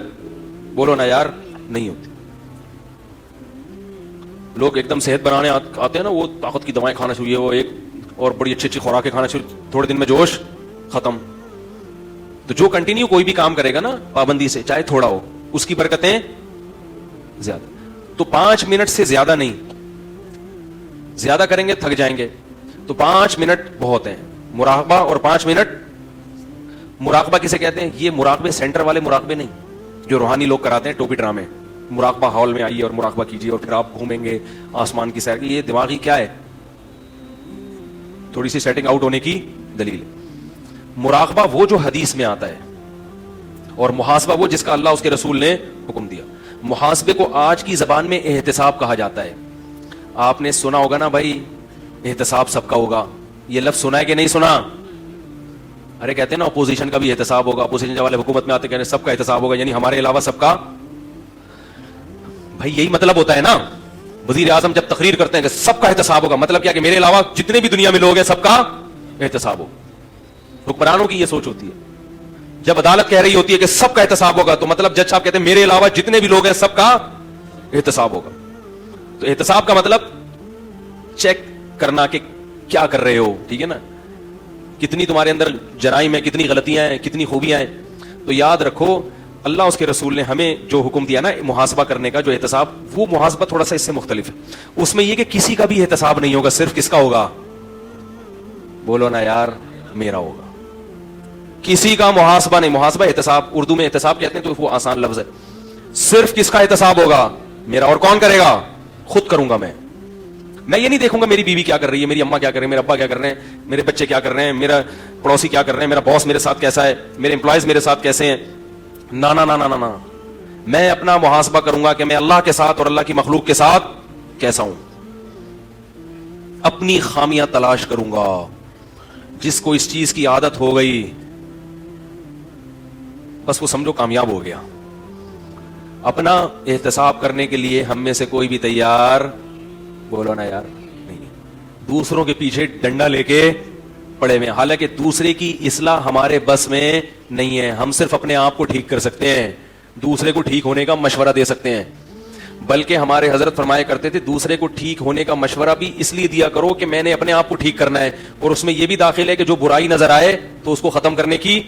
بولو نا یار, نہیں ہوتی. لوگ ایک دم صحت بنانے آتے ہیں نا, وہ طاقت کی دوائیں کھانا شروع, وہ ایک اور بڑی اچھی اچھی خوراکیں کھانا شروع, تھوڑے دن میں جوش ختم. تو جو کنٹینیو کوئی بھی کام کرے گا نا پابندی سے, چاہے تھوڑا ہو, اس کی برکتیں زیادہ. تو 5 منٹ سے زیادہ نہیں, زیادہ کریں گے تھک جائیں گے. تو 5 منٹ بہت ہیں مراقبہ, اور 5 منٹ مراقبہ کسے کہتے ہیں؟ یہ مراقبے سینٹر والے مراقبے نہیں جو روحانی لوگ کراتے ہیں ٹوپی ڈرامے. مراقبہ ہال میں آئیے اور مراقبہ کیجیے اور پھر آپ گھومیں گے آسمان کی سیر کی, یہ دماغی کیا ہے, تھوڑی سی سیٹنگ آؤٹ ہونے کی دلیل ہے. مراقبہ وہ جو حدیث میں آتا ہے, اور محاسبہ وہ جس کا اللہ اس کے رسول نے حکم دیا. محاسبے کو آج کی زبان میں احتساب کہا جاتا ہے. آپ نے سنا ہوگا نا بھائی, احتساب سب کا ہوگا. یہ لفظ سنا ہے کہ نہیں سنا؟ ارے کہتے ہیں نا اپوزیشن کا بھی احتساب ہوگا, اپوزیشن والے حکومت میں آتے کہنے سب کا احتساب ہوگا, یعنی ہمارے علاوہ سب کا. بھائی یہی مطلب ہوتا ہے نا, وزیر اعظم جب تقریر کرتے ہیں کہ سب کا احتساب ہوگا, مطلب کیا کہ میرے علاوہ جتنے بھی دنیا میں لوگ ہیں سب کا احتساب ہوگا. حکمرانوں کی یہ سوچ ہوتی ہے. جب عدالت کہہ رہی ہوتی ہے کہ سب کا احتساب ہوگا تو مطلب جج صاحب کہتے ہیں میرے علاوہ جتنے بھی لوگ ہیں سب کا احتساب ہوگا. تو احتساب کا مطلب چیک کرنا کہ کیا کر رہے ہو, ٹھیک ہے نا, کتنی تمہارے اندر جرائم ہیں, کتنی غلطیاں ہیں, کتنی خوبیاں ہیں. تو یاد رکھو اللہ اس کے رسول نے ہمیں جو حکم دیا نا محاسبہ کرنے کا, جو احتساب, وہ محاسبہ تھوڑا سا اس سے مختلف ہے. اس میں یہ کہ کسی کا بھی احتساب نہیں ہوگا, صرف کس کا ہوگا؟ بولو نا یار, میرا ہوگا. کسی کا محاسبہ نہیں. محاسبہ احتساب, اردو میں احتساب کہتے ہیں تو وہ آسان لفظ ہے. صرف کس کا احتساب ہوگا؟ میرا. اور کون کرے گا؟ خود کروں گا میں. میں یہ نہیں دیکھوں گا میری بیوی کیا کر رہی ہے, میری اماں کیا کر رہے ہیں, میرے ابا کیا کر رہے ہیں, میرے بچے کیا کر رہے ہیں, میرا پڑوسی کیا کر رہے ہیں, میرا باس میرے ساتھ کیسا ہے, میرے امپلائیز میرے ساتھ کیسے ہیں. نا نا نا نا نا, میں اپنا محاسبہ کروں گا کہ میں اللہ کے ساتھ اور اللہ کی مخلوق کے ساتھ کیسا ہوں. اپنی خامیاں تلاش کروں گا. جس کو اس چیز کی عادت ہو گئی بس وہ سمجھو کامیاب ہو گیا. اپنا احتساب کرنے کے لیے ہم میں سے کوئی بھی تیار, بولو نا یار, نہیں. دوسروں کے پیچھے ڈنڈا لے کے پڑے ہوئے, حالانکہ دوسرے کی اصلاح ہمارے بس میں نہیں ہے. ہم صرف اپنے آپ کو ٹھیک کر سکتے ہیں, دوسرے کو ٹھیک ہونے کا مشورہ دے سکتے ہیں. بلکہ ہمارے حضرت فرمایا کرتے تھے دوسرے کو ٹھیک ہونے کا مشورہ بھی اس لیے دیا کرو کہ میں نے اپنے آپ کو ٹھیک کرنا ہے, اور اس میں یہ بھی داخل ہے کہ جو برائی نظر آئے تو اس کو ختم کرنے کی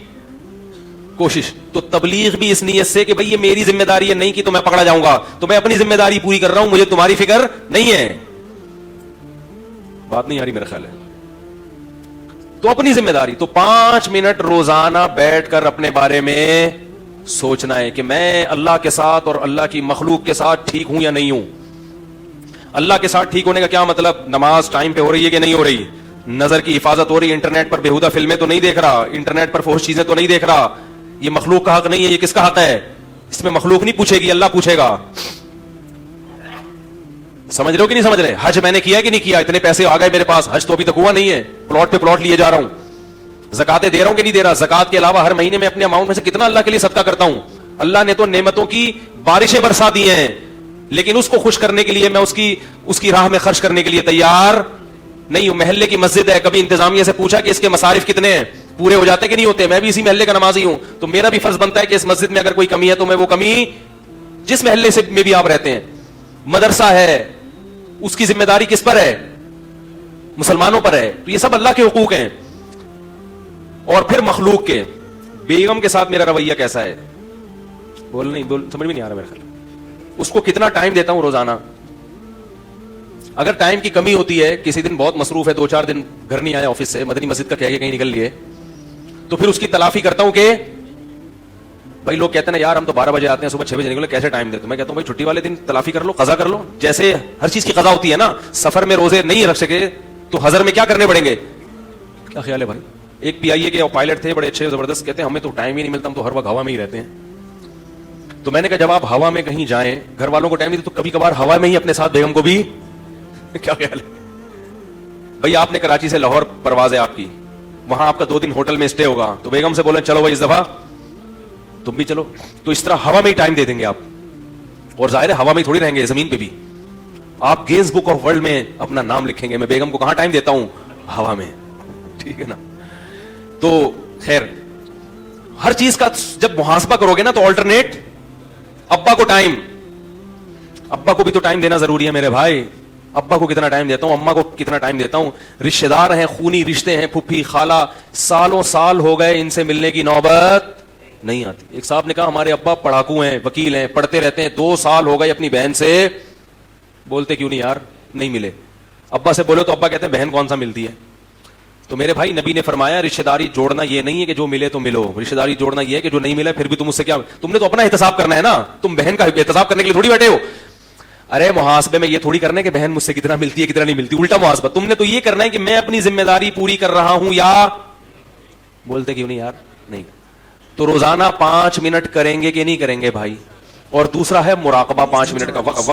کوشش. تو تبلیغ بھی اس نیت سے کہ بھئی یہ میری ذمہ داری ہے, نہیں کی تو میں پکڑا جاؤں گا, تو میں اپنی ذمہ داری پوری کر رہا ہوں, مجھے تمہاری فکر نہیں ہے. بات نہیں آ رہی میرا خیال ہے. تو اپنی ذمہ داری. تو 5 منٹ روزانہ بیٹھ کر اپنے بارے میں سوچنا ہے کہ میں اللہ کے ساتھ اور اللہ کی مخلوق کے ساتھ ٹھیک ہوں یا نہیں ہوں. اللہ کے ساتھ ٹھیک ہونے کا کیا مطلب؟ نماز ٹائم پہ ہو رہی ہے کہ نہیں ہو رہی, نظر کی حفاظت ہو رہی ہے, انٹرنیٹ پر بےہودہ فلمیں تو نہیں دیکھ رہا, انٹرنیٹ پر فحش چیزیں تو نہیں دیکھ رہا. یہ مخلوق کا حق نہیں ہے, یہ کس کا حق ہے؟ اس میں مخلوق نہیں پوچھے گی, اللہ پوچھے گا. سمجھ رہے ہو کہ نہیں سمجھ رہے؟ حج میں نے کیا کہ نہیں کیا, اتنے پیسے آ گئے میرے پاس, حج تو ابھی تک ہوا نہیں ہے, پلاٹ پہ پلاٹ لیے جا رہا ہوں. زکاتیں دے رہا ہوں کہ نہیں دے رہا؟ زکات کے علاوہ ہر مہینے میں اپنے اماؤنٹ میں سے کتنا اللہ کے لیے صدقہ کرتا ہوں. اللہ نے تو نعمتوں کی بارشیں برسا دی ہیں, لیکن اس کو خوش کرنے کے لیے میں اس کی راہ میں خرچ کرنے کے لیے تیار نہیں ہوں. محلے کی مسجد ہے, کبھی انتظامیہ سے پوچھا کہ اس کے مصارف کتنے ہیں, پورے ہو جاتے کہ نہیں ہوتے؟ میں بھی اسی محلے کا نمازی ہوں, تو میرا بھی فرض بنتا ہے کہ اس مسجد میں اگر کوئی کمی ہے تو میں وہ کمی, جس محلے سے میں بھی آپ رہتے ہیں, مدرسہ ہے, اس کی ذمہ داری کس پر ہے؟ مسلمانوں پر ہے. تو یہ سب اللہ کے حقوق ہیں. اور پھر مخلوق کے, بیگم کے ساتھ میرا رویہ کیسا ہے؟ سمجھ میں نہیں آ رہا میرے خیال. اس کو کتنا ٹائم دیتا ہوں روزانہ. اگر ٹائم کی کمی ہوتی ہے, کسی دن بہت مصروف ہے, 2-4 دن گھر نہیں آیا آفس سے, مدنی مسجد کا کہہ کے کہیں نکل لیے, تو پھر اس کی تلافی کرتا ہوں کہ بھائی لوگ کہتے ہیں یار ہم تو 12 بجے آتے ہیں, صبح 6 بجے نکلے, کیسے ٹائم دیتے؟ میں کہتا ہوں بھائی چھٹی والے دن تلافی کر لو, قضا کر لو. جیسے ہر چیز کی قضا ہوتی ہے نا, سفر میں روزے نہیں رکھ سکے تو حضر میں کیا کرنے پڑیں گے؟ کیا خیال ہے بھائی؟ ایک PIA کے پائلٹ تھے, بڑے اچھے زبردست, کہتے ہیں ہمیں تو ٹائم ہی نہیں ملتا, ہم تو ہر وقت ہوا میں ہی رہتے ہیں. تو میں نے کہا جب آپ ہوا میں کہیں جائیں, گھر والوں کو ٹائم نہیں تو کبھی کبھار ہوا میں ہی اپنے ساتھ بیگم کو بھی کیا خیال ہے بھائی؟ آپ نے کراچی سے لاہور پرواز ہے آپ کی, وہاں آپ کا 2 دن ہوٹل میں اسٹے ہوگا, تو بیگم سے بولیں چلو بھائی اس دفعہ تم بھی چلو, تو اس طرح ہوا میں ہی ٹائم دے دیں گے آپ. اور ظاہر ہے ہوا میں ہی تھوڑی رہیں گے, زمین پہ بھی. آپ گینز بک آف ورلڈ میں اپنا نام لکھیں گے, میں بیگم کو کہاں ٹائم دیتا ہوں؟ ہوا میں. ٹھیک ہے نا. تو خیر, ہر چیز کا جب محاسبہ کرو گے نا تو آلٹرنیٹ. ابا کو ٹائم, ابا کو بھی تو ٹائم دینا ضروری ہے میرے بھائی. ابا کو کتنا ٹائم دیتا ہوں, اماں کو کتنا ٹائم دیتا ہوں. رشتے دار ہیں, خونی رشتے ہیں, پھپھی خالہ, سالوں سال ہو گئے, ان سے ملنے کی نوبت نہیں آتی. ایک صاحب نے کہا ہمارے ابا پڑھاکو ہیں, وکیل ہیں, پڑھتے رہتے ہیں, 2 سال ہو گئے اپنی بہن سے بولتے کیوں نہیں یار, نہیں ملے. ابا سے بولو تو ابا کہتے ہیں بہن کون سا ملتی ہے. تو میرے بھائی نبی نے فرمایا رشتے داری جوڑنا یہ نہیں ہے کہ جو ملے تو ملو, رشتے داری جوڑنا یہ ہے کہ جو نہیں ملا پھر بھی تم اس سے کیا, تم نے تو اپنا احتساب کرنا ہے نا, تم بہن کا احتساب کرنے کے لیے تھوڑی بیٹھے ہو. ارے محاسبے میں یہ تھوڑی کرنا ہے کہ بہن مجھ سے کتنا ملتی ہے کتنا نہیں ملتی, الٹا محاسبہ. تم نے تو یہ کرنا ہے کہ میں اپنی ذمہ داری پوری کر رہا ہوں یا بولتے کیوں نہیں یار نہیں. تو روزانہ 5 منٹ کریں گے کہ نہیں کریں گے بھائی. اور دوسرا ہے مراقبہ, 5 منٹ کا وقت